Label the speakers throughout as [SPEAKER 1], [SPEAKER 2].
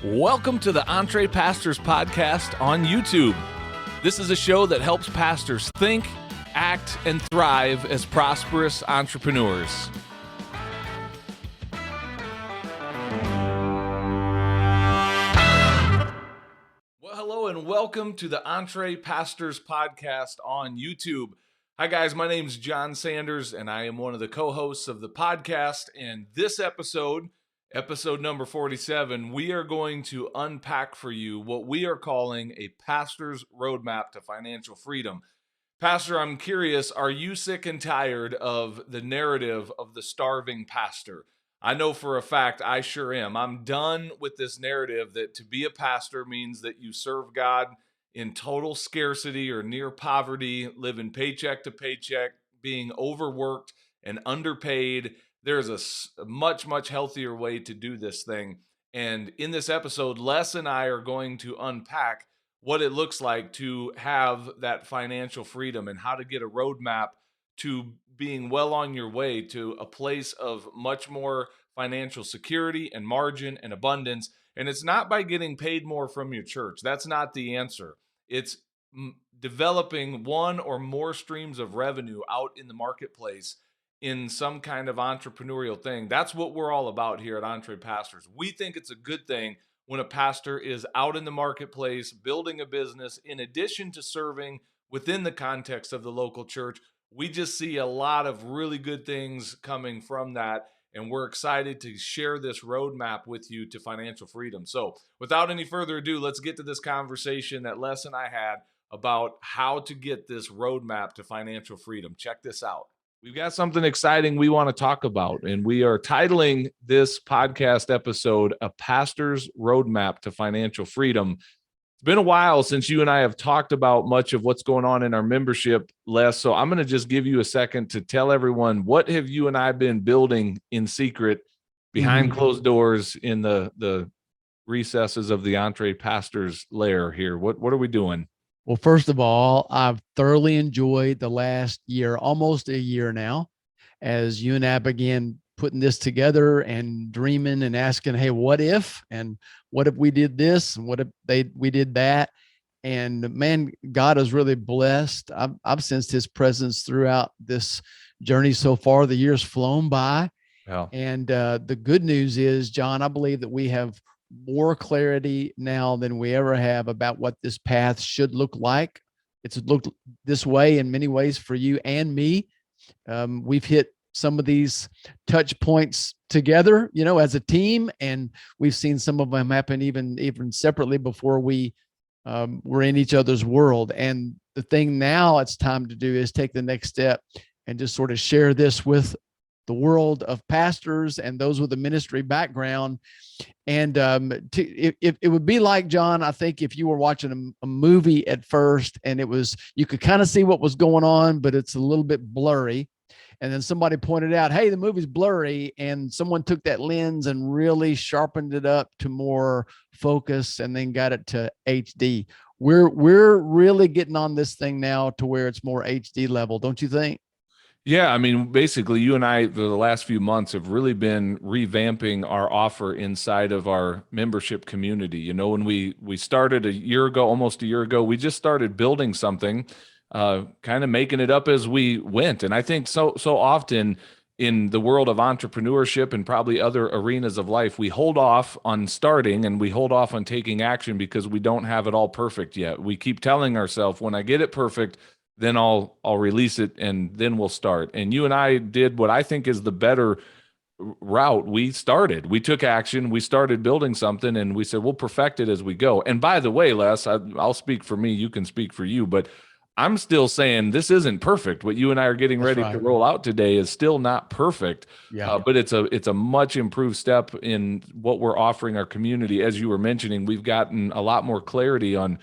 [SPEAKER 1] Welcome to the EntrePastors podcast on YouTube. This is a show that helps pastors think, act, and thrive as prosperous entrepreneurs. Well, hello and welcome to the EntrePastors podcast on YouTube. Hi guys, my name is Jon Sanders and I am one of the co-hosts of the podcast. And this episode number 47, we are going to unpack for you what we are calling a pastor's roadmap to financial freedom. Pastor, I'm curious, are you sick and tired of the narrative of the starving pastor? I know for a fact I sure am. I'm done with this narrative that to be a pastor means that you serve God in total scarcity or near poverty, living paycheck to paycheck, being overworked and underpaid. There's a much, much healthier way to do this thing. And in this episode, Les and I are going to unpack what it looks like to have that financial freedom and how to get a roadmap to being well on your way to a place of much more financial security and margin and abundance. And it's not by getting paid more from your church. That's not the answer. It's developing one or more streams of revenue out in the marketplace in some kind of entrepreneurial thing. That's what we're all about here at EntrePastors. We think it's a good thing when a pastor is out in the marketplace building a business in addition to serving within the context of the local church. We just see a lot of really good things coming from that, and we're excited to share this roadmap with you to financial freedom. So without any further ado, let's get to this conversation that Les and I had about how to get this roadmap to financial freedom. Check this out. We've got something exciting we want to talk about, and we are titling this podcast episode, A Pastor's Roadmap to Financial Freedom. It's been a while since you and I have talked about much of what's going on in our membership, Les, so I'm going to just give you a second to tell everyone, what have you and I been building in secret behind closed doors in the recesses of the EntrePastors lair here? What are we doing?
[SPEAKER 2] Well, first of all, I've thoroughly enjoyed the last year, almost a year now, as you and I began putting this together and dreaming and asking, hey, what if? And what if we did this? And what if we did that? And man, God has really blessed. I've sensed his presence throughout this journey so far. The year's flown by. Yeah. And the good news is, Jon, I believe that we have more clarity now than we ever have about what this path should look like. It's looked this way in many ways for you and me. We've hit some of these touch points together, as a team, and we've seen some of them happen even separately before we were in each other's world. And the thing now it's time to do is take the next step and just sort of share this with the world of pastors and those with a ministry background. And it would be like, Jon, I think if you were watching a movie at first and you could kind of see what was going on, but it's a little bit blurry. And then somebody pointed out, hey, the movie's blurry. And someone took that lens and really sharpened it up to more focus and then got it to HD. We're really getting on this thing now to where it's more HD level, don't you think?
[SPEAKER 1] Yeah, I mean, basically, you and I, for the last few months, have really been revamping our offer inside of our membership community. When we started almost a year ago, we just started building something, kind of making it up as we went. And I think so often in the world of entrepreneurship and probably other arenas of life, we hold off on starting and we hold off on taking action because we don't have it all perfect yet. We keep telling ourselves, when I get it perfect, then I'll release it and then we'll start. And you and I did what I think is the better route. We took action, we started building something, and we said, we'll perfect it as we go. And by the way, Les, I'll speak for me, you can speak for you, but I'm still saying this isn't perfect. What you and I are getting ready to roll out today is still not perfect. Yeah. But it's a much improved step in what we're offering our community. As you were mentioning, we've gotten a lot more clarity on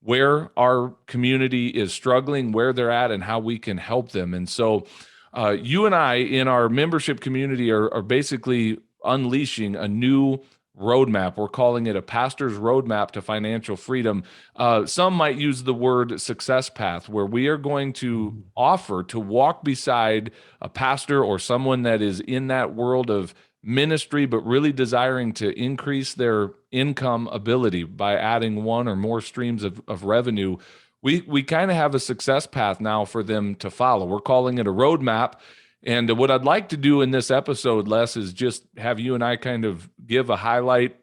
[SPEAKER 1] where our community is struggling, where they're at, and how we can help them. And so you and I in our membership community are basically unleashing a new roadmap. We're calling it a pastor's roadmap to financial freedom. Some might use the word success path, where we are going to offer to walk beside a pastor or someone that is in that world of ministry, but really desiring to increase their income ability by adding one or more streams of revenue, we kind of have a success path now for them to follow. We're calling it a roadmap. And what I'd like to do in this episode, Les, is just have you and I kind of give a highlight,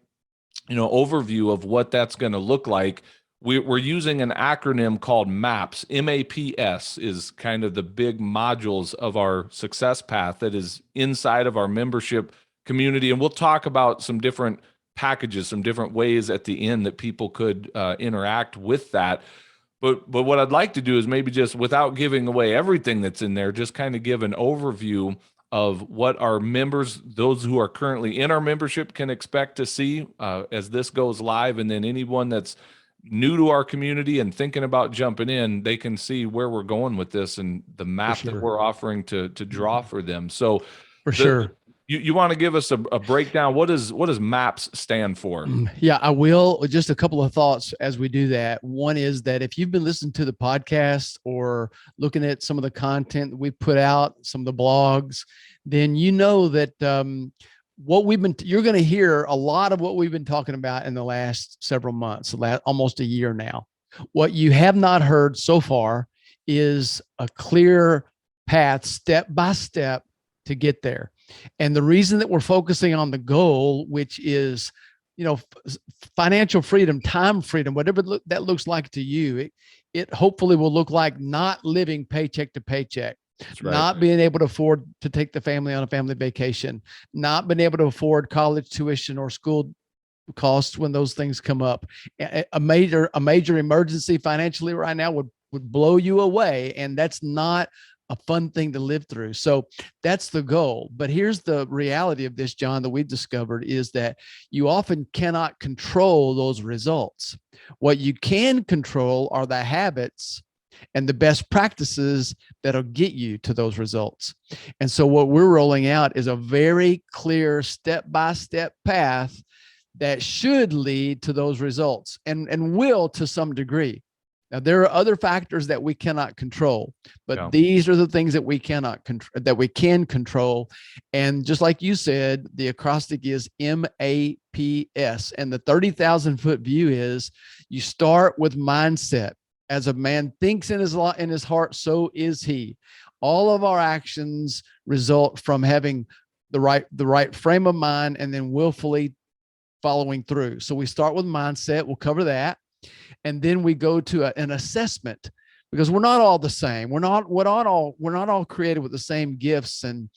[SPEAKER 1] overview of what that's going to look like. We're using an acronym called MAPS. MAPS is kind of the big modules of our success path that is inside of our membership community. And we'll talk about some different packages, some different ways at the end that people could interact with that. But what I'd like to do is maybe just, without giving away everything that's in there, just kind of give an overview of what our members, those who are currently in our membership, can expect to see as this goes live. And then anyone that's new to our community and thinking about jumping in, they can see where we're going with this and the map that we're offering to draw for them. So
[SPEAKER 2] for sure.
[SPEAKER 1] You want to give us a breakdown? What does MAPS stand for?
[SPEAKER 2] Yeah, I will. Just a couple of thoughts as we do that. One is that if you've been listening to the podcast or looking at some of the content that we put out, some of the blogs, then you know that you're going to hear a lot of what we've been talking about in the last several months, almost a year now. What you have not heard so far is a clear path, step by step, to get there. And the reason that we're focusing on the goal, which is, financial freedom, time freedom, whatever that looks like to you, it hopefully will look like not living paycheck to paycheck, right, not being able to afford to take the family on a family vacation, not being able to afford college tuition or school costs when those things come up. A major emergency financially right now would blow you away. And that's not a fun thing to live through. So that's the goal. But here's the reality of this, John, that we've discovered is that you often cannot control those results. What you can control are the habits and the best practices that'll get you to those results. And so what we're rolling out is a very clear step-by-step path that should lead to those results and will to some degree. Now, there are other factors that we cannot control, but these are the things that we cannot that we can control. And just like you said, the acrostic is MAPS. And the 30,000-foot view is you start with mindset. As a man thinks in his heart, so is he. All of our actions result from having the right frame of mind and then willfully following through. So we start with mindset. We'll cover that. And then we go to an assessment, because we're not all the same. We're not all created with the same gifts and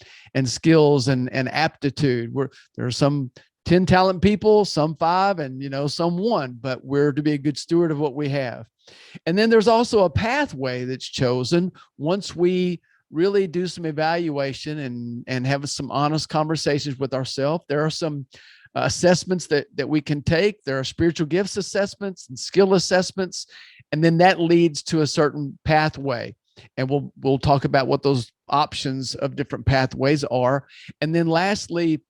[SPEAKER 2] skills and aptitude. There are some 10 talent people, some 5, and some 1, but we're to be a good steward of what we have. And then there's also a pathway that's chosen once we really do some evaluation and have some honest conversations with ourselves. There are some assessments that we can take. There are spiritual gifts assessments and skill assessments, and then that leads to a certain pathway. And we'll talk about what those options of different pathways are. And then lastly,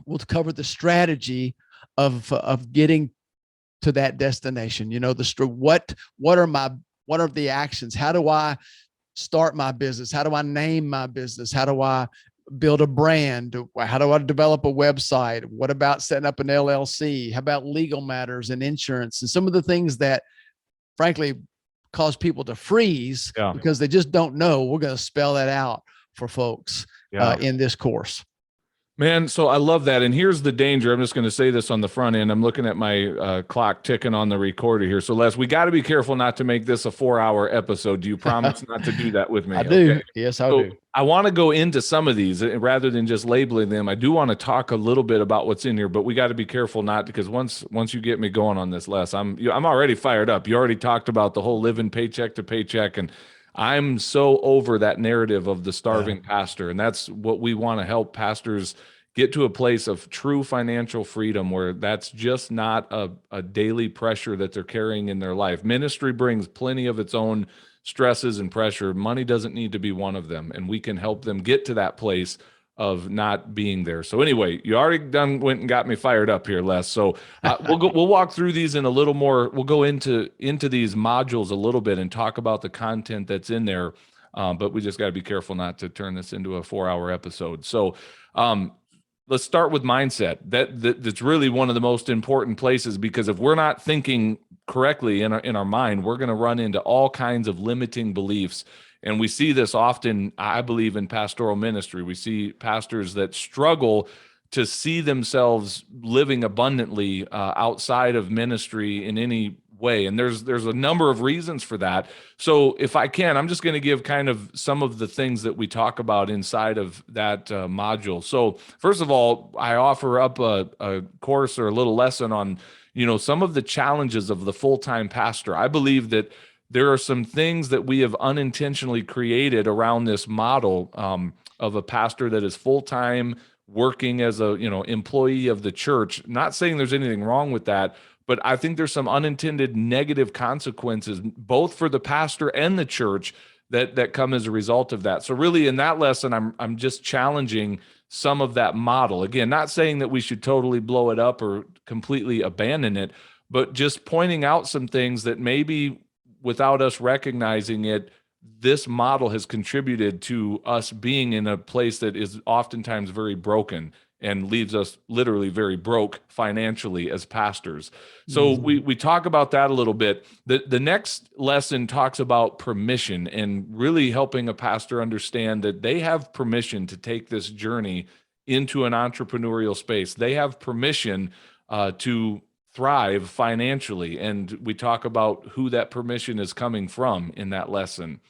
[SPEAKER 2] we'll cover the strategy of getting to that destination. What are the actions? How do I start my business? How do I name my business? How do I build a brand? How do I develop a website? What about setting up an LLC? How about legal matters and insurance and some of the things that frankly cause people to freeze because they just don't know? We're going to spell that out for folks in this course.
[SPEAKER 1] Man, so I love that. And here's the danger. I'm just going to say this on the front end. I'm looking at my clock ticking on the recorder here. So Les, we got to be careful not to make this a 4-hour episode. Do you promise not to do that with me?
[SPEAKER 2] I do. Okay. Yes, I do.
[SPEAKER 1] I want to go into some of these rather than just labeling them. I do want to talk a little bit about what's in here, but we got to be careful not, because once you get me going on this, Les, I'm already fired up. You already talked about the whole living paycheck to paycheck, and I'm so over that narrative of the starving pastor. And that's what we want to help pastors get to, a place of true financial freedom where that's just not a daily pressure that they're carrying in their life. Ministry brings plenty of its own stresses and pressure. Money doesn't need to be one of them, and we can help them get to that place of not being there. So anyway, you already went and got me fired up here, Les. So we'll walk through these in a little more. We'll go into these modules a little bit and talk about the content that's in there. But we just got to be careful not to turn this into a 4-hour episode. So let's start with mindset. That's really one of the most important places, because if we're not thinking correctly in our mind, we're going to run into all kinds of limiting beliefs. And we see this often, I believe, in pastoral ministry. We see pastors that struggle to see themselves living abundantly outside of ministry in any way. And there's a number of reasons for that. So if I can, I'm just going to give kind of some of the things that we talk about inside of that module. So first of all, I offer up a course or a little lesson on, some of the challenges of the full-time pastor. I believe that there are some things that we have unintentionally created around this model of a pastor that is full-time, working as a employee of the church. Not saying there's anything wrong with that, but I think there's some unintended negative consequences both for the pastor and the church that come as a result of that. So really in that lesson, I'm just challenging some of that model. Again, not saying that we should totally blow it up or completely abandon it, but just pointing out some things that maybe without us recognizing it, this model has contributed to us being in a place that is oftentimes very broken and leaves us literally very broke financially as pastors. So we talk about that a little bit. The next lesson talks about permission and really helping a pastor understand that they have permission to take this journey into an entrepreneurial space. They have permission to thrive financially. And we talk about who that permission is coming from in that lesson.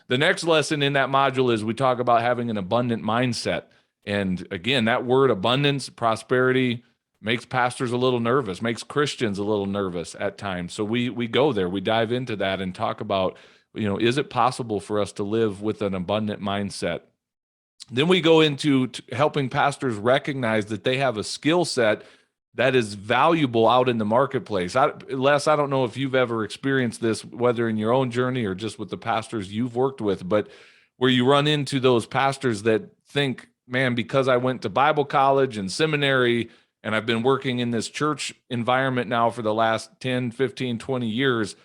[SPEAKER 1] The next lesson in that module is we talk about having an abundant mindset. And again, that word abundance, prosperity, makes pastors a little nervous, makes Christians a little nervous at times. So we go there, we dive into that and talk about, is it possible for us to live with an abundant mindset? Then we go into helping pastors recognize that they have a skill set that is valuable out in the marketplace. Les, I don't know if you've ever experienced this, whether in your own journey or just with the pastors you've worked with, but where you run into those pastors that think, man, because I went to Bible college and seminary and I've been working in this church environment now for the last 10, 15, 20 years,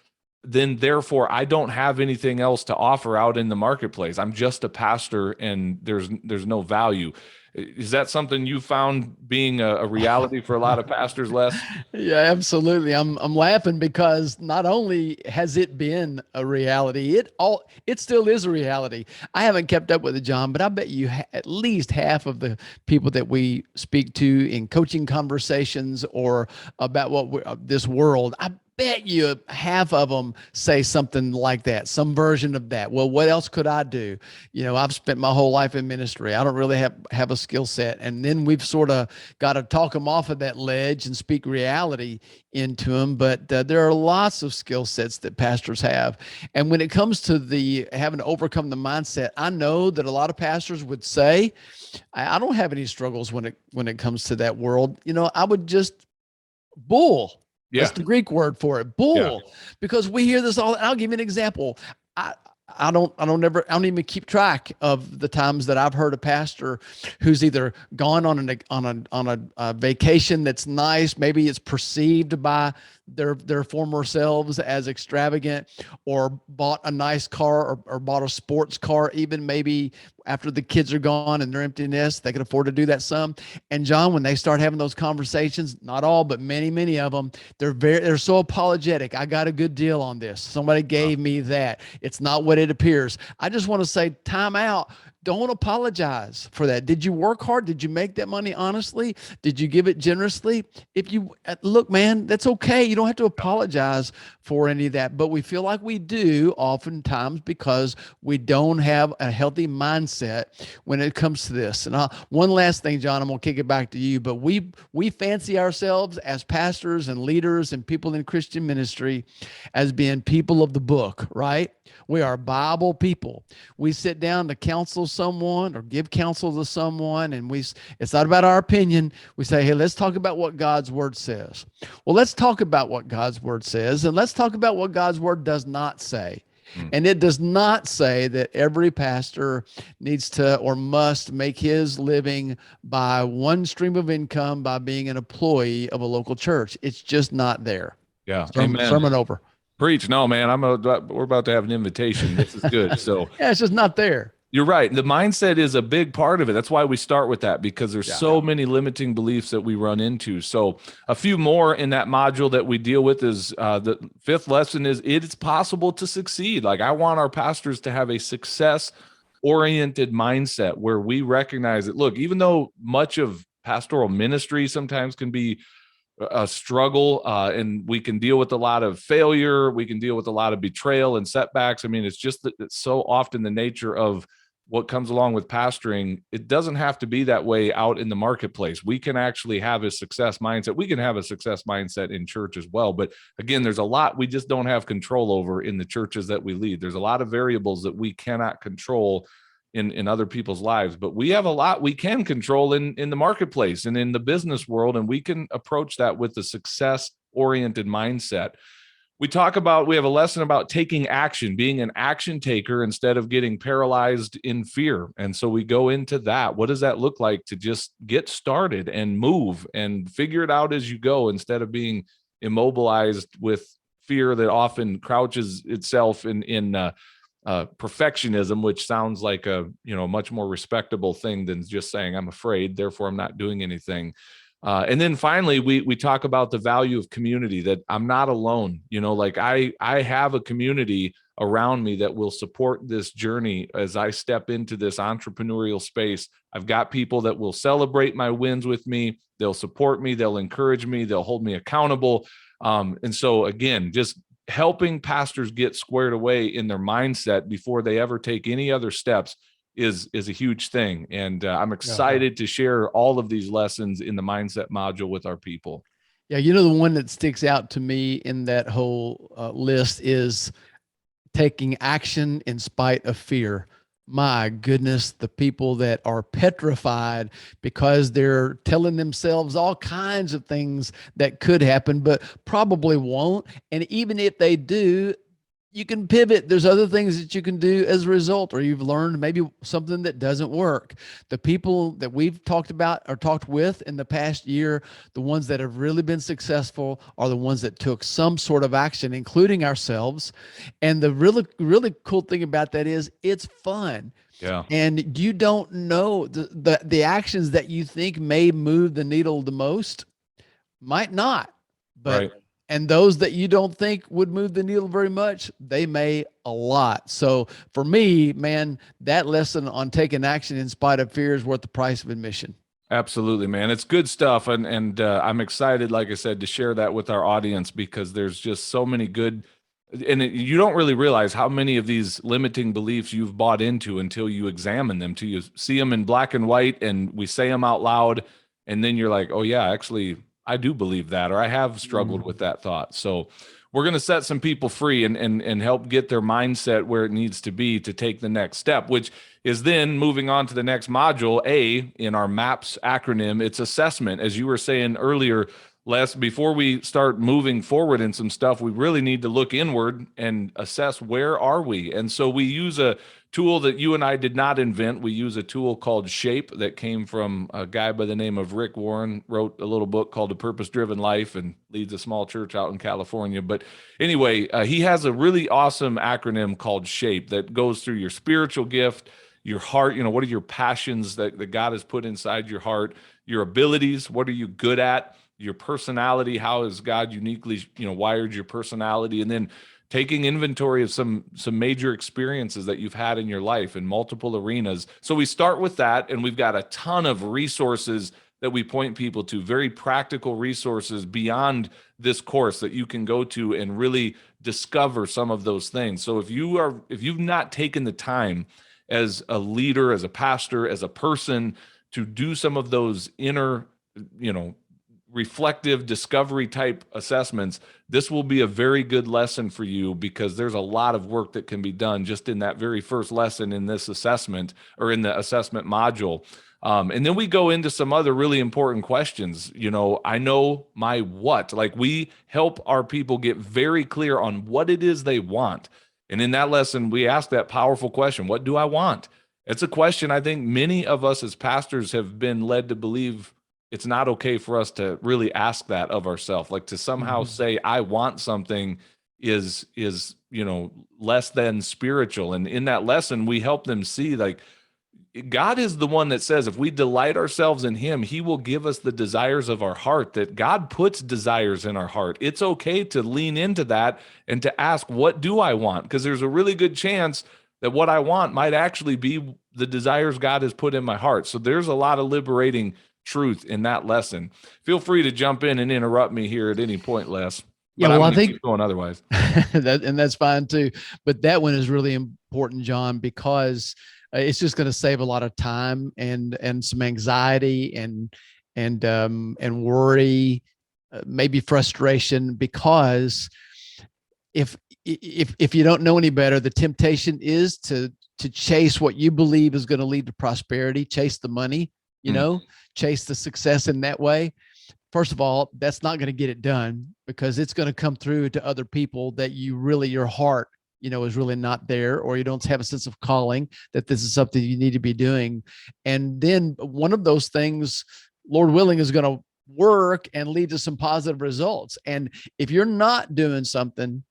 [SPEAKER 1] then therefore I don't have anything else to offer out in the marketplace. I'm just a pastor and there's no value. Is that something you found being a reality for a lot of pastors, Les?
[SPEAKER 2] Yeah, absolutely. I'm laughing because not only has it been a reality, it still is a reality. I haven't kept up with it, John, but I bet you at least half of the people that we speak to in coaching conversations or about this world, I bet you half of them say something like that, some version of that. Well, what else could I do? I've spent my whole life in ministry. I don't really have a skill set. And then we've sort of got to talk them off of that ledge and speak reality into them. But there are lots of skill sets that pastors have. And when it comes to the having to overcome the mindset, I know that a lot of pastors would say, I don't have any struggles when it comes to that world. I would just bull.
[SPEAKER 1] Yeah.
[SPEAKER 2] That's the Greek word for it, bull. Yeah. Because we hear this all. I'll give you an example. I don't even keep track of the times that I've heard a pastor who's either gone on a vacation that's nice, maybe it's perceived by their former selves as extravagant, or bought a nice car or bought a sports car, even maybe after the kids are gone and they're empty nest, they can afford to do that some. And John, when they start having those conversations, not all, but many of them, they're so apologetic. I got a good deal on this. Somebody gave me that. It's not what it appears. I just want to say, time out. Don't apologize for that. Did you work hard? Did you make that money honestly? Did you give it generously? If you look, man, that's okay. You don't have to apologize for any of that, but we feel like we do oftentimes because we don't have a healthy mindset when it comes to this. And one last thing, John, I'm going to kick it back to you, but we fancy ourselves as pastors and leaders and people in Christian ministry as being people of the book, right? We are Bible people. We sit down to counsel someone or give counsel to someone, and it's not about our opinion. We say, hey, let's talk about what God's word says. Well, let's talk about what God's word says, and let's talk about what God's word does not say. And it does not say that every pastor needs to or must make his living by one stream of income by being an employee of a local church. It's just not there.
[SPEAKER 1] Yeah.
[SPEAKER 2] Sermon over.
[SPEAKER 1] Preach. No, man, we're about to have an invitation. This is good. So
[SPEAKER 2] yeah, it's just not there.
[SPEAKER 1] You're right. The mindset is a big part of it. That's why we start with that, because there's so many limiting beliefs that we run into. So a few more in that module that we deal with is the fifth lesson is it's possible to succeed. Like, I want our pastors to have a success oriented mindset where we recognize that, look, even though much of pastoral ministry sometimes can be a struggle, and we can deal with a lot of failure, we can deal with a lot of betrayal and setbacks. I mean, it's just that it's so often the nature of what comes along with pastoring. It doesn't have to be that way out in the marketplace. We can actually have a success mindset. We can have a success mindset in church as well. But again, there's a lot we just don't have control over in the churches that we lead. There's a lot of variables that we cannot control in other people's lives, but we have a lot we can control in the marketplace and in the business world, and we can approach that with a success oriented mindset. We have a lesson about taking action, being an action taker instead of getting paralyzed in fear. And so we go into that. What does that look like to just get started and move and figure it out as you go, instead of being immobilized with fear that often crouches itself in perfectionism, which sounds like a much more respectable thing than just saying I'm afraid, therefore I'm not doing anything. And then finally, we talk about the value of community, that I'm not alone. Like I have a community around me that will support this journey as I step into this entrepreneurial space. I've got people that will celebrate my wins with me. They'll support me. They'll encourage me. They'll hold me accountable. And so again, just helping pastors get squared away in their mindset before they ever take any other steps is a huge thing. And I'm excited to share all of these lessons in the mindset module with our people.
[SPEAKER 2] Yeah. The one that sticks out to me in that whole list is taking action in spite of fear. My goodness, the people that are petrified because they're telling themselves all kinds of things that could happen, but probably won't. And even if they do, you can pivot. There's other things that you can do as a result, or you've learned maybe something that doesn't work. The people that we've talked about or talked with in the past year, the ones that have really been successful are the ones that took some sort of action, including ourselves. And the really, really cool thing about that is it's fun.
[SPEAKER 1] Yeah.
[SPEAKER 2] And you don't know the actions that you think may move the needle the most might not, but
[SPEAKER 1] Right.
[SPEAKER 2] And those that you don't think would move the needle very much, they may a lot. So for me, man, that lesson on taking action in spite of fear is worth the price of admission.
[SPEAKER 1] Absolutely, man. It's good stuff. And I'm excited, like I said, to share that with our audience, because there's just so many good, and you don't really realize how many of these limiting beliefs you've bought into until you examine them, till you see them in black and white and we say them out loud. And then you're like, oh yeah, actually I do believe that, or I have struggled with that thought. So we're going to set some people free and help get their mindset where it needs to be to take the next step, which is then moving on to the next module, A, in our MAPS acronym. It's assessment. As you were saying earlier, Les, before we start moving forward in some stuff, we really need to look inward and assess, where are we? And so we use a tool that you and I did not invent. We use a tool called SHAPE that came from a guy by the name of Rick Warren, wrote a little book called A Purpose-Driven Life and leads a small church out in California. But anyway, he has a really awesome acronym called SHAPE that goes through your spiritual gift, your heart, what are your passions that God has put inside your heart, your abilities, what are you good at, your personality, how has God uniquely, wired your personality, and then taking inventory of some major experiences that you've had in your life in multiple arenas. So we start with that, and we've got a ton of resources that we point people to, very practical resources beyond this course that you can go to and really discover some of those things. So if you've not taken the time as a leader, as a pastor, as a person, to do some of those inner, reflective discovery type assessments, this will be a very good lesson for you, because there's a lot of work that can be done just in that very first lesson in this assessment, or in the assessment module. And then we go into some other really important questions. I know my what. Like, we help our people get very clear on what it is they want. And in that lesson, we ask that powerful question, what do I want? It's a question I think many of us as pastors have been led to believe it's not okay for us to really ask that of ourselves, like to somehow say, I want something, is less than spiritual. And in that lesson, we help them see, like, God is the one that says if we delight ourselves in him, he will give us the desires of our heart. That God puts desires in our heart. It's okay to lean into that and to ask, what do I want? Because there's a really good chance that what I want might actually be the desires God has put in my heart. So there's a lot of liberating truth in that lesson. Feel free to jump in and interrupt me here at any point, Les.
[SPEAKER 2] Yeah,
[SPEAKER 1] But I'm
[SPEAKER 2] well, I
[SPEAKER 1] going to
[SPEAKER 2] think
[SPEAKER 1] keep going otherwise.
[SPEAKER 2] and that's fine too. But that one is really important, John, because it's just going to save a lot of time and some anxiety and worry, maybe frustration. Because if you don't know any better, the temptation is to chase what you believe is going to lead to prosperity, chase the money, chase the success in that way. First of all, that's not going to get it done, because it's going to come through to other people that your heart, is really not there, or you don't have a sense of calling that this is something you need to be doing. And then one of those things, Lord willing, is going to work and lead to some positive results. And if you're not doing something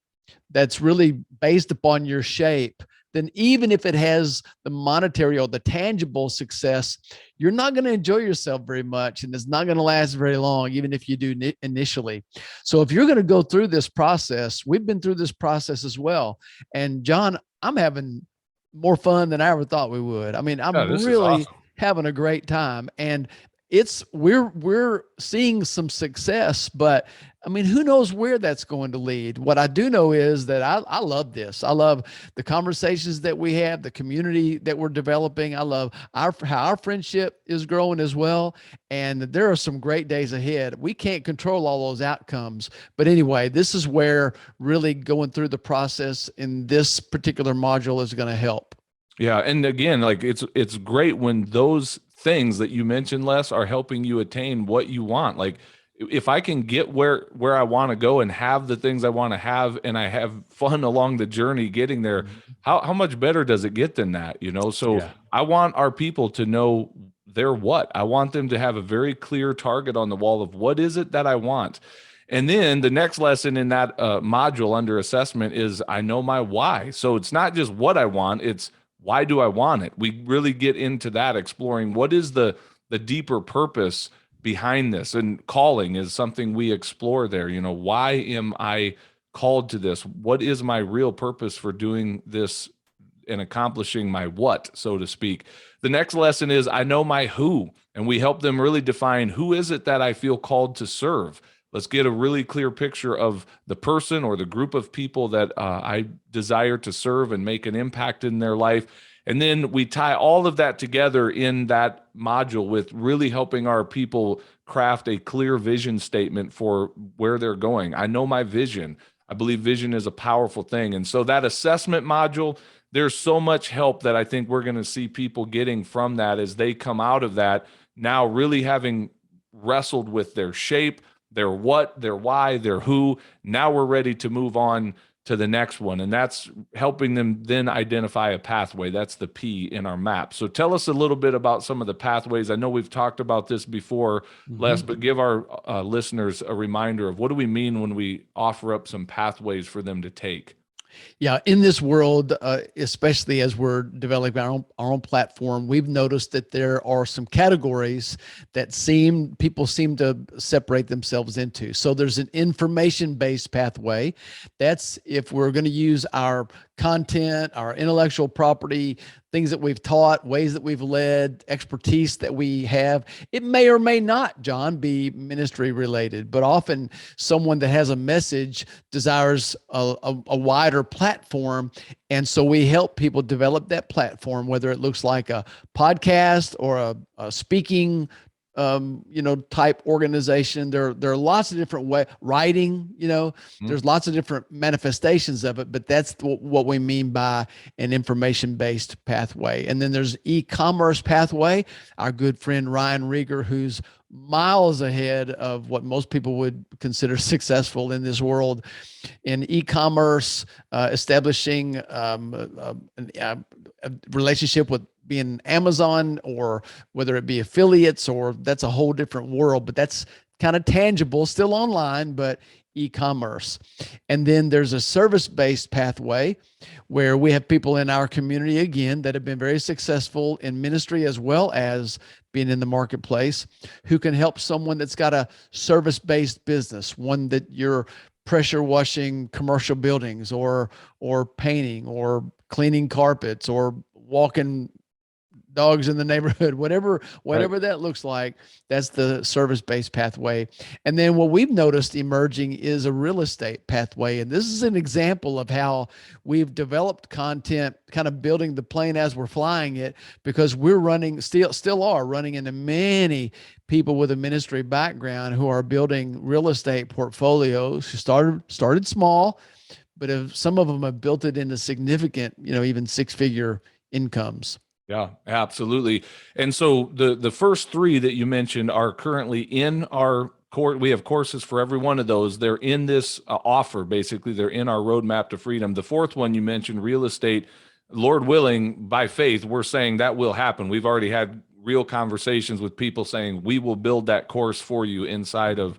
[SPEAKER 2] that's really based upon your shape, then even if it has the monetary or the tangible success, you're not going to enjoy yourself very much, and it's not going to last very long, even if you do initially. So if you're going to go through this process, we've been through this process as well. And John, I'm having more fun than I ever thought we would. I mean,
[SPEAKER 1] Yeah,
[SPEAKER 2] I'm
[SPEAKER 1] this is
[SPEAKER 2] really
[SPEAKER 1] awesome.
[SPEAKER 2] having a great time, and we're seeing some success, but I mean, who knows where that's going to lead? What I do know is that I love this. I love the conversations that we have, the community that we're developing. I love how our friendship is growing as well. And there are some great days ahead. We can't control all those outcomes. But anyway, this is where really going through the process in this particular module is going to help.
[SPEAKER 1] Yeah, and again, like it's great when those things that you mentioned, Les, are helping you attain what you want. Like if I can get where I want to go and have the things I want to have, and I have fun along the journey getting there, how much better does it get than that? So
[SPEAKER 2] Yeah.
[SPEAKER 1] I want our people to know their what. I want them to have a very clear target on the wall of what is it that I want. And then the next lesson in that module under assessment is I know my why. So it's not just what I want, it's why do I want it? We really get into that, exploring what is the deeper purpose behind this. And calling is something we explore there. Why am I called to this? What is my real purpose for doing this and accomplishing my what, so to speak? The next lesson is I know my who, and we help them really define who is it that I feel called to serve. Let's get a really clear picture of the person or the group of people that I desire to serve and make an impact in their life. And then we tie all of that together in that module with really helping our people craft a clear vision statement for where they're going. I know my vision. I believe vision is a powerful thing. And so that assessment module, there's so much help that I think we're going to see people getting from that as they come out of that, now really having wrestled with their shape, their what, their why, their who. Now we're ready to move on to the next one. And that's helping them then identify a pathway. That's the P in our map. So tell us a little bit about some of the pathways. I know we've talked about this before, Les, but give our listeners a reminder of what do we mean when we offer up some pathways for them to take?
[SPEAKER 2] Yeah, in this world, especially as we're developing our own platform, we've noticed that there are some categories that people seem to separate themselves into. So there's an information-based pathway. That's if we're going to use our content, our intellectual property, things that we've taught, ways that we've led, expertise that we have. It may or may not, John, be ministry related, but often someone that has a message desires a wider platform. And so we help people develop that platform, whether it looks like a podcast or a speaking type organization. There are lots of different ways, writing, there's lots of different manifestations of it, but that's what we mean by an information-based pathway. And then there's e-commerce pathway. Our good friend Ryan Rieger, who's miles ahead of what most people would consider successful in this world in e-commerce, establishing a relationship with being Amazon, or whether it be affiliates, or that's a whole different world, but that's kind of tangible, still online, but e-commerce. And then there's a service-based pathway where we have people in our community, again, that have been very successful in ministry as well as being in the marketplace, who can help someone that's got a service-based business, one that you're pressure washing commercial buildings or painting or cleaning carpets or walking dogs in the neighborhood, whatever
[SPEAKER 1] Right.
[SPEAKER 2] that looks like. That's the service-based pathway. And then what we've noticed emerging is a real estate pathway. And this is an example of how we've developed content, kind of building the plane as we're flying it, because we're running, still are running into many people with a ministry background who are building real estate portfolios, who started small, but some of them have built it into significant, even six-figure incomes.
[SPEAKER 1] Yeah, absolutely. And so the first three that you mentioned are currently in our course. We have courses for every one of those. They're in this offer. Basically, they're in our roadmap to freedom. The fourth one you mentioned, real estate, Lord willing, by faith, we're saying that will happen. We've already had real conversations with people saying we will build that course for you inside of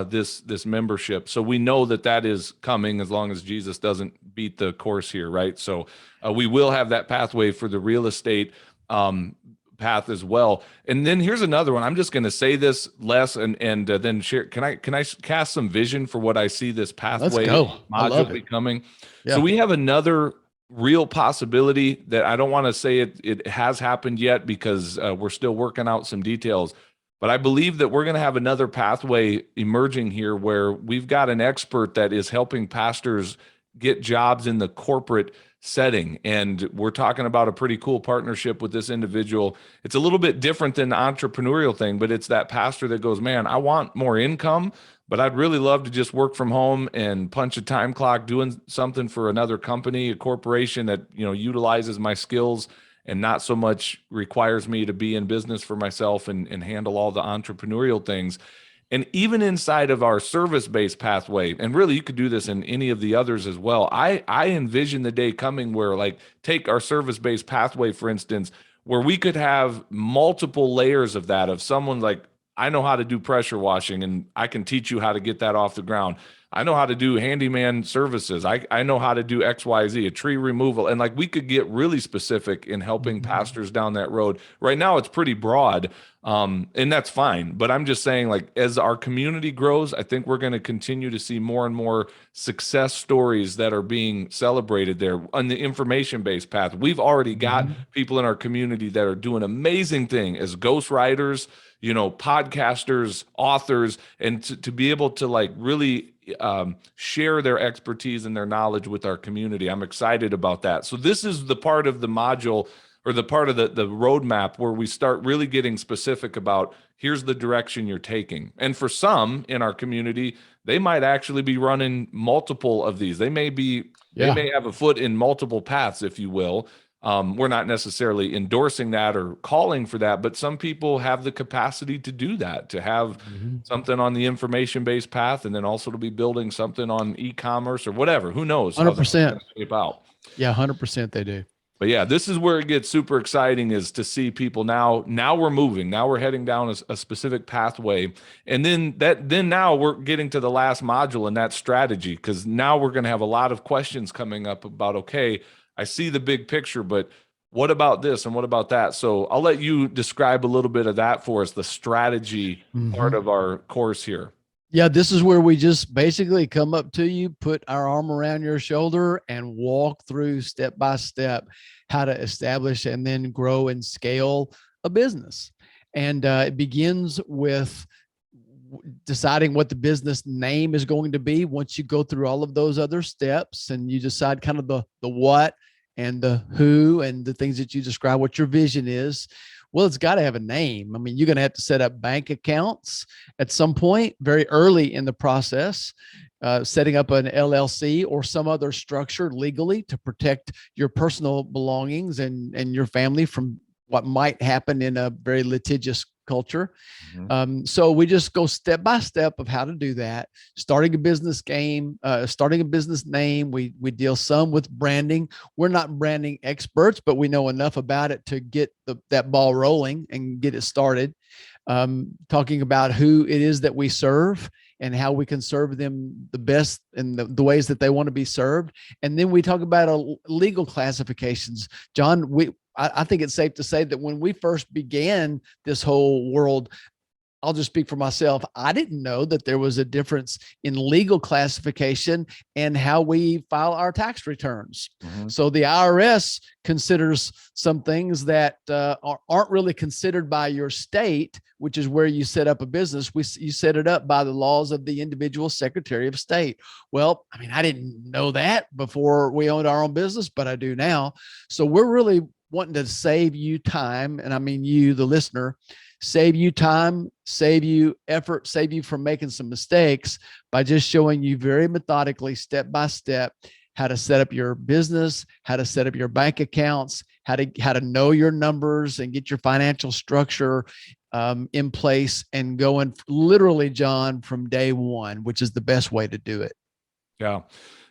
[SPEAKER 1] this membership. So we know that that is coming as long as Jesus doesn't beat the course here, right? So we will have that pathway for the real estate path as well. And then here's another one. I'm just going to say this, Les, and then share. Can I cast some vision for what I see this pathway module becoming?
[SPEAKER 2] Yeah.
[SPEAKER 1] So we have another real possibility that I don't want to say it has happened yet because we're still working out some details. But I believe that we're going to have another pathway emerging here where we've got an expert that is helping pastors get jobs in the corporate setting. And we're talking about a pretty cool partnership with this individual. It's a little bit different than the entrepreneurial thing, but it's that pastor that goes, man, I want more income, but I'd really love to just work from home and punch a time clock doing something for another company, a corporation that, utilizes my skills and not so much requires me to be in business for myself and handle all the entrepreneurial things. And even inside of our service-based pathway, and really you could do this in any of the others as well. I envision the day coming where, like, take our service-based pathway, for instance, where we could have multiple layers of that, of someone like, I know how to do pressure washing and I can teach you how to get that off the ground. I know how to do handyman services. I know how to do XYZ, a tree removal. And like we could get really specific in helping pastors down that road. Right now it's pretty broad. And that's fine. But I'm just saying, like, as our community grows, I think we're going to continue to see more and more success stories that are being celebrated there on the information-based path. We've already got people in our community that are doing amazing thing as ghostwriters, podcasters, authors, and to be able to like really share their expertise and their knowledge with our community. I'm excited about that. So this is the part of the module or the part of the roadmap where we start really getting specific about here's the direction you're taking. And for some in our community, they might actually be running multiple of these. They may have a foot in multiple paths, if you will. We're not necessarily endorsing that or calling for that, but some people have the capacity to do that, to have something on the information-based path and then also to be building something on e-commerce or whatever. Who knows?
[SPEAKER 2] 100%.
[SPEAKER 1] Shape out.
[SPEAKER 2] Yeah, 100% they do.
[SPEAKER 1] But yeah, this is where it gets super exciting, is to see people now we're moving. Now we're heading down a specific pathway. And then now we're getting to the last module in that strategy, because now we're going to have a lot of questions coming up about, okay, I see the big picture, but what about this and what about that? So I'll let you describe a little bit of that for us, the strategy part of our course here.
[SPEAKER 2] Yeah, this is where we just basically come up to you, put our arm around your shoulder, and walk through step by step how to establish and then grow and scale a business. And it begins with deciding what the business name is going to be. Once you go through all of those other steps and you decide kind of the what and the who and the things that you describe, what your vision is, well, it's got to have a name. I mean, you're going to have to set up bank accounts at some point very early in the process, setting up an LLC or some other structure legally to protect your personal belongings and your family from what might happen in a very litigious culture. So we just go step by step of how to do that. Starting a business name. We deal some with branding. We're not branding experts, but we know enough about it to get that ball rolling and get it started. Talking about who it is that we serve and how we can serve them the best in the ways that they want to be served. And then we talk about legal classifications. Jon, I think it's safe to say that when we first began this whole world, I'll just speak for myself. I didn't know that there was a difference in legal classification and how we file our tax returns. Mm-hmm. So the IRS considers some things that aren't really considered by your state, which is where you set up a business. You set it up by the laws of the individual Secretary of State. Well, I mean, I didn't know that before we owned our own business, but I do now. So we're really wanting to save you time. And I mean, you, the listener, save you time, save you effort, save you from making some mistakes by just showing you very methodically, step by step, how to set up your business, how to set up your bank accounts, how to know your numbers and get your financial structure in place and going literally, Jon, from day one, which is the best way to do it.
[SPEAKER 1] Yeah.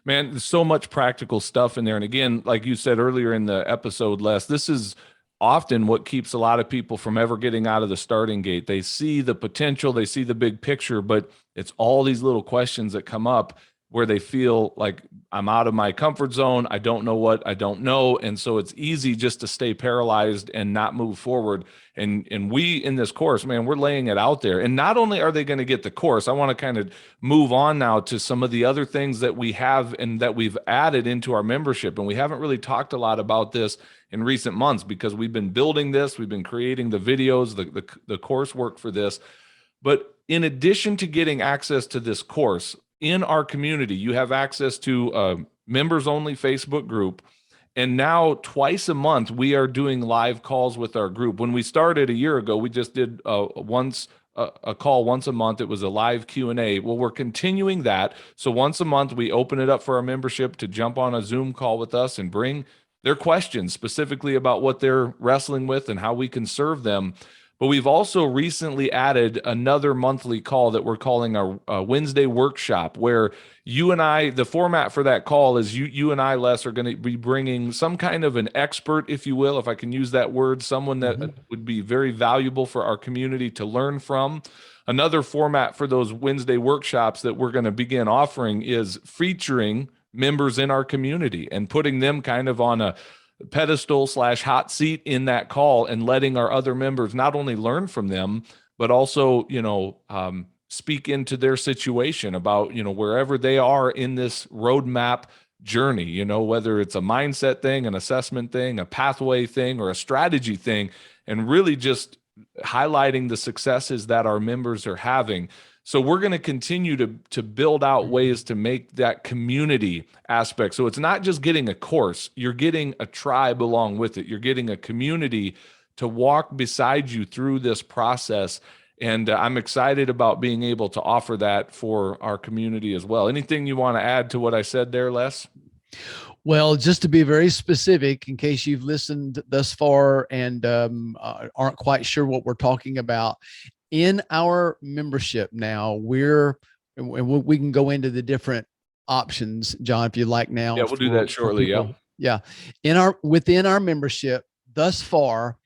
[SPEAKER 1] Man, there's so much practical stuff in there. And again, like you said earlier in the episode, Les, this is often what keeps a lot of people from ever getting out of the starting gate. They see the potential, they see the big picture, but it's all these little questions that come up where they feel like I'm out of my comfort zone. I don't know what I don't know. And so it's easy just to stay paralyzed and not move forward. And we in this course, man, we're laying it out there. And not only are they going to get the course, I want to kind of move on now to some of the other things that we have and that we've added into our membership. And we haven't really talked a lot about this in recent months because we've been building this, we've been creating the videos, the coursework for this. But in addition to getting access to this course, in our community, you have access to a members-only Facebook group. And now twice a month, we are doing live calls with our group. When we started a year ago, we just did a call once a month. It was a live Q&A. Well, we're continuing that. So once a month, we open it up for our membership to jump on a Zoom call with us and bring their questions specifically about what they're wrestling with and how we can serve them. But we've also recently added another monthly call that we're calling our Wednesday workshop, where you and I, the format for that call is you and I, Les, are going to be bringing some kind of an expert, if you will, if I can use that word, someone that would be very valuable for our community to learn from. Another format for those Wednesday workshops that we're going to begin offering is featuring members in our community and putting them kind of on a pedestal / hot seat in that call and letting our other members not only learn from them, but also, speak into their situation about, wherever they are in this roadmap journey, whether it's a mindset thing, an assessment thing, a pathway thing, or a strategy thing, and really just highlighting the successes that our members are having. So we're going to continue to build out ways to make that community aspect. So it's not just getting a course, you're getting a tribe along with it. You're getting a community to walk beside you through this process. And I'm excited about being able to offer that for our community as well. Anything you want to add to what I said there, Les?
[SPEAKER 2] Well, just to be very specific, in case you've listened thus far and aren't quite sure what we're talking about, in our membership now, we can go into the different options, Jon, if you like now.
[SPEAKER 1] Yeah, we'll do that shortly.
[SPEAKER 2] Yeah. Within our membership thus far,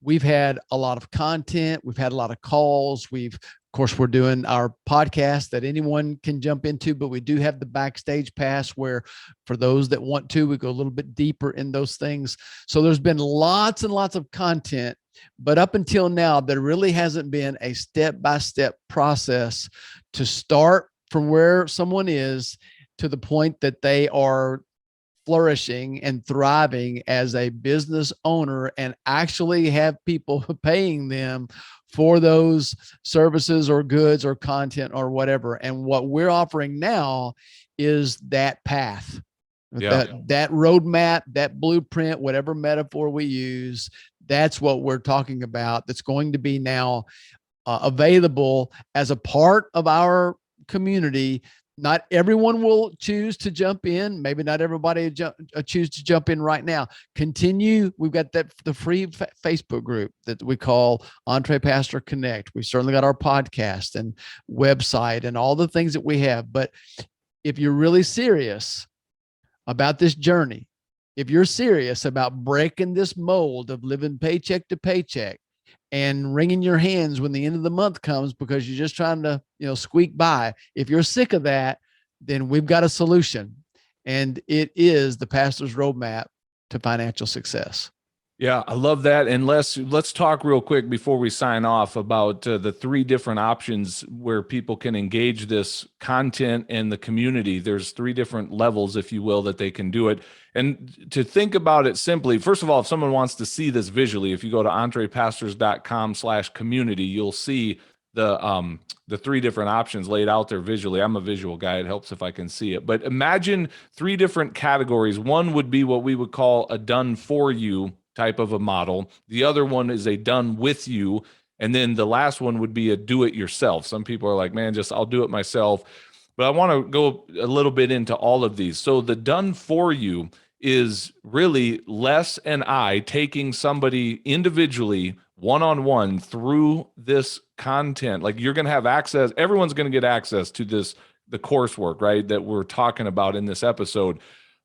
[SPEAKER 2] we've had a lot of content. We've had a lot of calls. Of course, we're doing our podcast that anyone can jump into, but we do have the backstage pass where for those that want to, we go a little bit deeper in those things. So there's been lots and lots of content, but up until now, there really hasn't been a step-by-step process to start from where someone is to the point that they are flourishing and thriving as a business owner and actually have people paying them for those services or goods or content or whatever. And what we're offering now is that path, that roadmap, that blueprint, whatever metaphor we use. That's what we're talking about. That's going to be now available as a part of our community. Not everyone will choose to jump in. Maybe not everybody choose to jump in right now. Continue. We've got the free Facebook group that we call EntrePastor Connect. We certainly got our podcast and website and all the things that we have. But if you're really serious about this journey, if you're serious about breaking this mold of living paycheck to paycheck and wringing your hands when the end of the month comes because you're just trying to, squeak by. If you're sick of that, then we've got a solution. And it is the pastor's roadmap to financial success.
[SPEAKER 1] Yeah, I love that. And let's talk real quick before we sign off about the three different options where people can engage this content and the community. There's three different levels, if you will, that they can do it. And to think about it simply, first of all, if someone wants to see this visually, if you go to entrepastors.com/community, you'll see the three different options laid out there visually. I'm a visual guy. It helps if I can see it. But imagine three different categories. One would be what we would call a done for you type of a model. The other one is a done with you. And then the last one would be a do it yourself. Some people are like, man, I'll do it myself. But I want to go a little bit into all of these. So the done for you is really Les and I taking somebody individually, one-on-one through this content. Like you're going to have access, everyone's going to get access to the coursework, right, that we're talking about in this episode.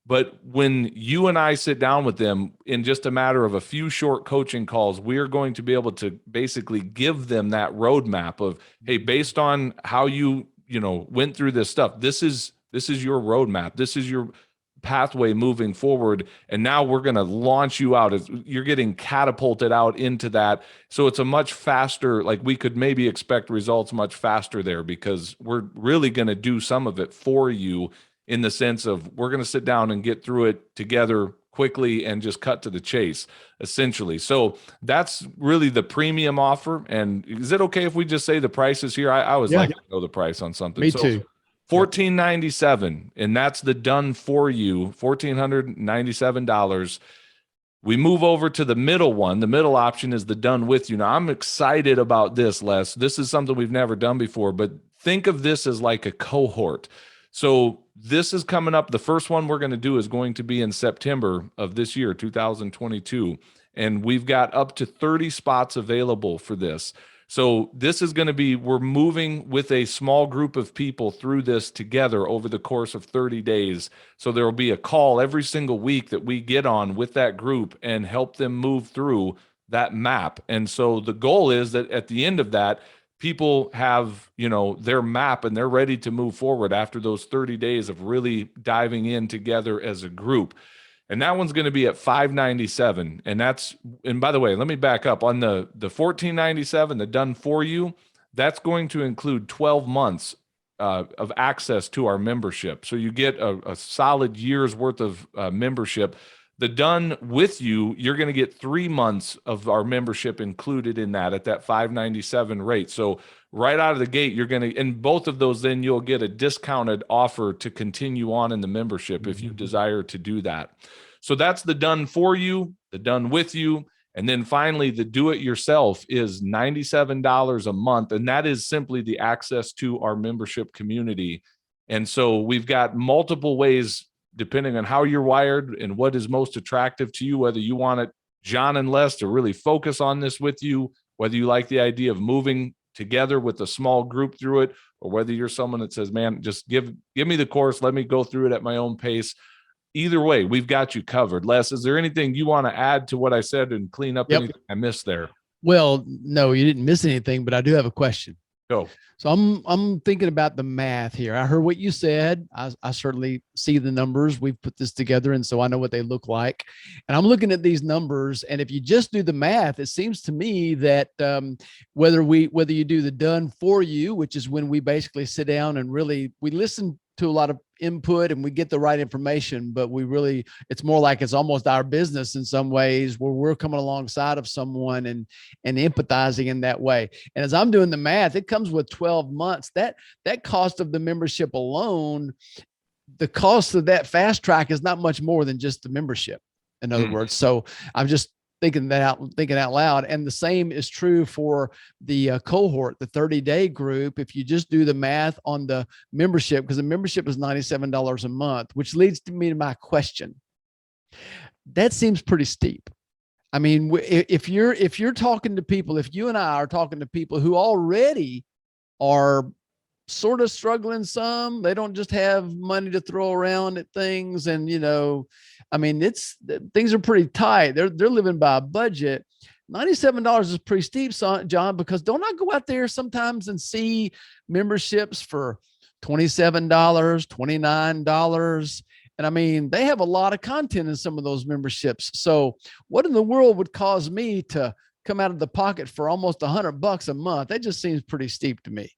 [SPEAKER 1] But when you and I sit down with them in just a matter of a few short coaching calls, we are going to be able to basically give them that roadmap of, hey, based on how you went through this stuff, this is your roadmap. This is your pathway moving forward. And now we're going to launch you out. You're getting catapulted out into that. So it's a much faster, like we could maybe expect results much faster there because we're really going to do some of it for you, in the sense of we're going to sit down and get through it together quickly and just cut to the chase, essentially. So that's really the premium offer. And is it okay if we just say the price is here? I always like to know the price on something.
[SPEAKER 2] Me too.
[SPEAKER 1] $1,497, and that's the done for you, $1,497. We move over to the middle one. The middle option is the done with you. Now, I'm excited about this, Les. This is something we've never done before, but think of this as like a cohort. So this is coming up. The first one we're going to do is going to be in September of this year, 2022. And we've got up to 30 spots available for this. So this is going to be, we're moving with a small group of people through this together over the course of 30 days. So there will be a call every single week that we get on with that group and help them move through that map. And so the goal is that at the end of that, people have, their map and they're ready to move forward after those 30 days of really diving in together as a group. And that one's going to be at $597. And by the way, let me back up on the $1,497, the done for you. That's going to include 12 months of access to our membership. So you get a solid year's worth of membership. The done with you, you're going to get 3 months of our membership included in that at that $597 rate. So right out of the gate, you're going to, in both of those, then you'll get a discounted offer to continue on in the membership if you desire to do that. So that's the done for you, the done with you. And then finally, the do it yourself is $97 a month. And that is simply the access to our membership community. And so we've got multiple ways, depending on how you're wired and what is most attractive to you, whether you want it, Jon and Les, to really focus on this with you, whether you like the idea of moving together with a small group through it, or whether you're someone that says, man, just give me the course, let me go through it at my own pace. Either way, we've got you covered. Les, is there anything you want to add to what I said and clean up anything I missed there?
[SPEAKER 2] Well, no, you didn't miss anything, but I do have a question.
[SPEAKER 1] Go.
[SPEAKER 2] So I'm thinking about the math here. I heard what you said. I certainly see the numbers. We've put this together, and so I know what they look like. And I'm looking at these numbers, and if you just do the math, it seems to me that whether you do the done for you, which is when we basically sit down and really we listen to a lot of input and we get the right information, but it's more like it's almost our business in some ways, where we're coming alongside of someone and empathizing in that way. And as I'm doing the math, it comes with 12 months. That cost of the membership alone, the cost of that fast track is not much more than just the membership, in other words. So I'm just thinking out loud. And the same is true for the cohort, the 30-day group. If you just do the math on the membership, because the membership is $97 a month, which leads me to my question. That seems pretty steep. I mean, if you're talking to people, if you and I are talking to people who already are sort of struggling some, they don't just have money to throw around at things. And, I mean, things are pretty tight. They're living by a budget. $97 is pretty steep, John, because don't I go out there sometimes and see memberships for $27, $29? And I mean, they have a lot of content in some of those memberships. So what in the world would cause me to come out of the pocket for almost $100 a month? That just seems pretty steep to me.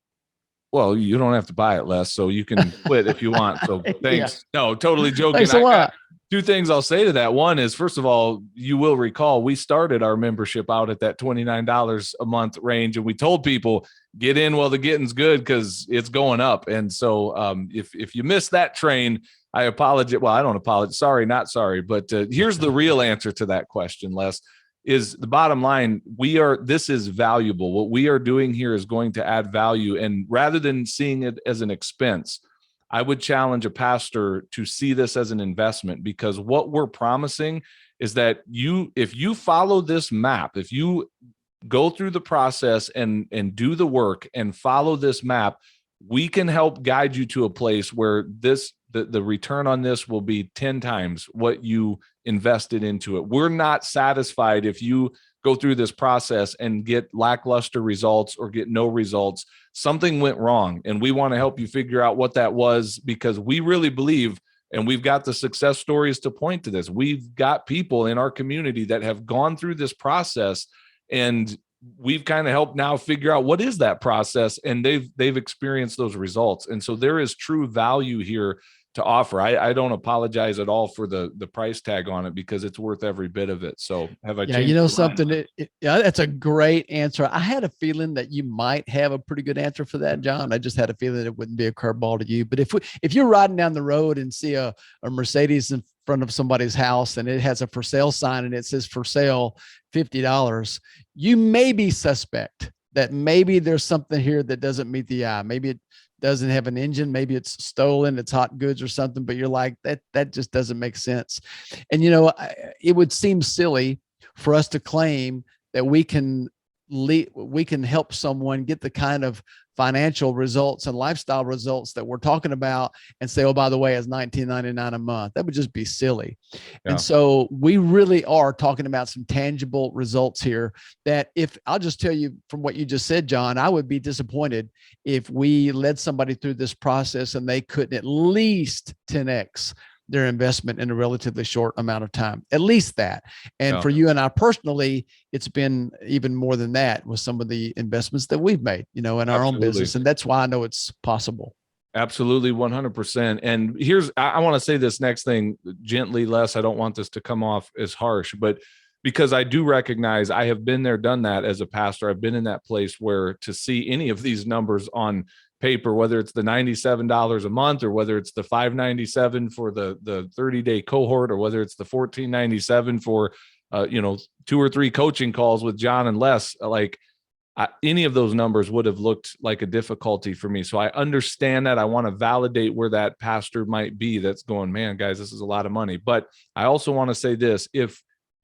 [SPEAKER 1] Well, you don't have to buy it, Les, so you can quit if you want. So thanks. Yeah. No, totally joking.
[SPEAKER 2] Thanks a lot.
[SPEAKER 1] Two things I'll say to that. One is, first of all, you will recall we started our membership out at that $29 a month range, and we told people get in while the getting's good because it's going up. And so if you missed that train, I apologize. Well, I don't apologize. Sorry, not sorry. But here's the real answer to that question, Les. Is the bottom line, this is valuable. What we are doing here is going to add value. And rather than seeing it as an expense, I would challenge a pastor to see this as an investment, because what we're promising is that if you follow this map, if you go through the process and do the work and follow this map, we can help guide you to a place where the return on this will be 10 times what you invested into it. We're not satisfied if you go through this process and get lackluster results or get no results. Something went wrong, and we want to help you figure out what that was, because we really believe, and we've got the success stories to point to this. We've got people in our community that have gone through this process, and we've kind of helped now figure out what is that process, and they've experienced those results. And so there is true value here to offer. I don't apologize at all for the price tag on it, because it's worth every bit of it. So have I changed?
[SPEAKER 2] You know something? Yeah, that's a great answer. I had a feeling that you might have a pretty good answer for that, John. I just had a feeling it wouldn't be a curveball to you. But if you're riding down the road and see a Mercedes in front of somebody's house and it has a for sale sign and it says for sale $50, you may be suspect that maybe there's something here that doesn't meet the eye. Maybe it doesn't have an engine, maybe it's stolen, it's hot goods or something, but you're like, that just doesn't make sense. And it would seem silly for us to claim that we can help someone get the kind of financial results and lifestyle results that we're talking about and say, oh, by the way, it's $19.99 a month. That would just be silly. Yeah. And so we really are talking about some tangible results here that, if I'll just tell you from what you just said, John, I would be disappointed if we led somebody through this process and they couldn't at least 10x their investment in a relatively short amount of time, at least that. And for you and I personally, it's been even more than that with some of the investments that we've made, in our own business. And that's why I know it's possible.
[SPEAKER 1] Absolutely. 100%. And I want to say this next thing gently, Les. I don't want this to come off as harsh, but because I do recognize I have been there, done that as a pastor. I've been in that place where to see any of these numbers on paper, whether it's the $97 a month or whether it's the $597 for the 30-day cohort, or whether it's the $1497 for 2 or 3 coaching calls with Jon and Les, any of those numbers would have looked like a difficulty for me. So I understand that. I want to validate where that pastor might be that's going, man, guys, this is a lot of money. But I also want to say this: if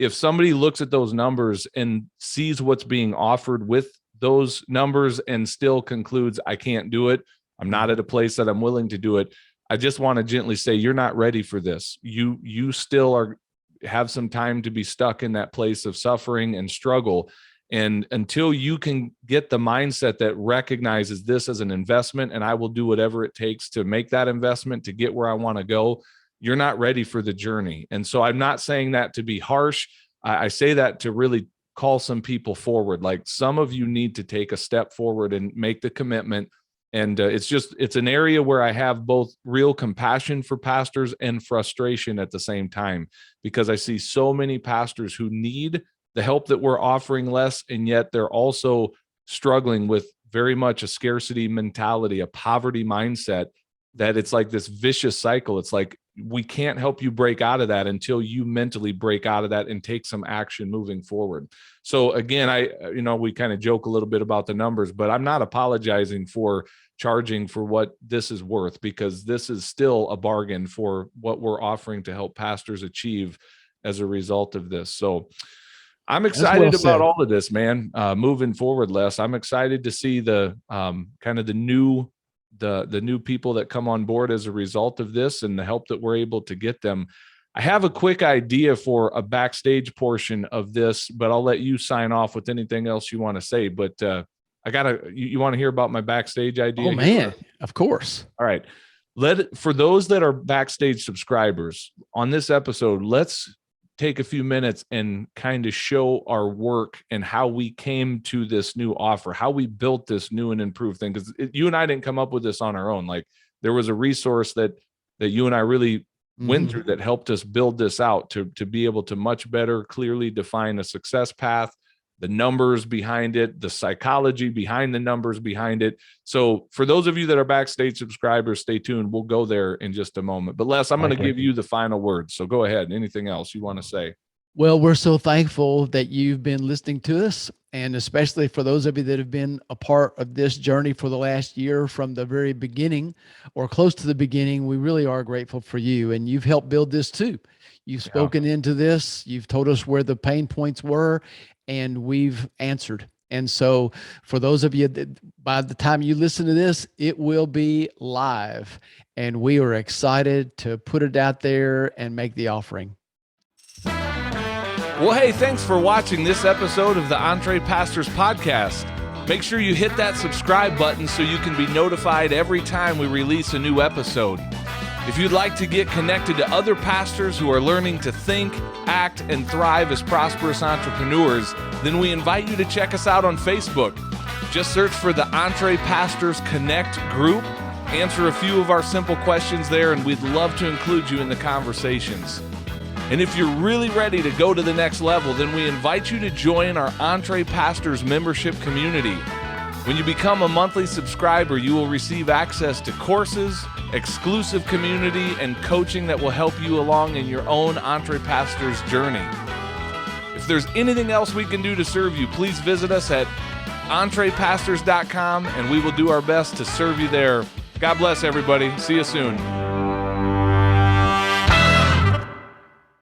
[SPEAKER 1] somebody looks at those numbers and sees what's being offered with those numbers and still concludes, I can't do it, I'm not at a place that I'm willing to do it, I just want to gently say, you're not ready for this. You still have some time to be stuck in that place of suffering and struggle. And until you can get the mindset that recognizes this as an investment, and I will do whatever it takes to make that investment to get where I want to go, you're not ready for the journey. And so I'm not saying that to be harsh. I say that to really call some people forward. Like, some of you need to take a step forward and make the commitment. And it's an area where I have both real compassion for pastors and frustration at the same time, because I see so many pastors who need the help that we're offering, Les, and yet they're also struggling with very much a scarcity mentality, a poverty mindset, that it's like this vicious cycle. It's like, we can't help you break out of that until you mentally break out of that and take some action moving forward. So again, we kind of joke a little bit about the numbers, but I'm not apologizing for charging for what this is worth, because this is still a bargain for what we're offering to help pastors achieve as a result of this. So I'm excited about all of this, man. Moving forward, Les, I'm excited to see the kind of the new people that come on board as a result of this, and the help that we're able to get them. I have a quick idea for a backstage portion of this, but I'll let you sign off with anything else you want to say. But you want to hear about my backstage idea?
[SPEAKER 2] Oh, man, of course.
[SPEAKER 1] All right. For those that are backstage subscribers on this episode, let's take a few minutes and kind of show our work and how we came to this new offer, how we built this new and improved thing. Because you and I didn't come up with this on our own. Like, there was a resource that you and I really went through that helped us build this out to be able to much better, clearly define a success path, the numbers behind it, the psychology behind the numbers behind it. So for those of you that are backstage subscribers, stay tuned. We'll go there in just a moment. But Les, I'm going to give you the final word. So go ahead. Anything else you want to say?
[SPEAKER 2] Well, we're so thankful that you've been listening to us, and especially for those of you that have been a part of this journey for the last year from the very beginning or close to the beginning. We really are grateful for you, and you've helped build this too. You've spoken into this. You've told us where the pain points were, and we've answered. And so for those of you that by the time you listen to this, it will be live, and we are excited to put it out there and make the offering.
[SPEAKER 1] Well, hey, thanks for watching this episode of the EntrePastors podcast. Make sure you hit that subscribe button so you can be notified every time we release a new episode. If you'd like to get connected to other pastors who are learning to think, act, and thrive as prosperous entrepreneurs, then we invite you to check us out on Facebook. Just search for the EntrePastors Connect group, answer a few of our simple questions there, and we'd love to include you in the conversations. And if you're really ready to go to the next level, then we invite you to join our EntrePastors membership community. When you become a monthly subscriber, you will receive access to courses, exclusive community, and coaching that will help you along in your own EntrePastors journey. If there's anything else we can do to serve you, please visit us at EntrePastors.com, and we will do our best to serve you there. God bless everybody. See you soon.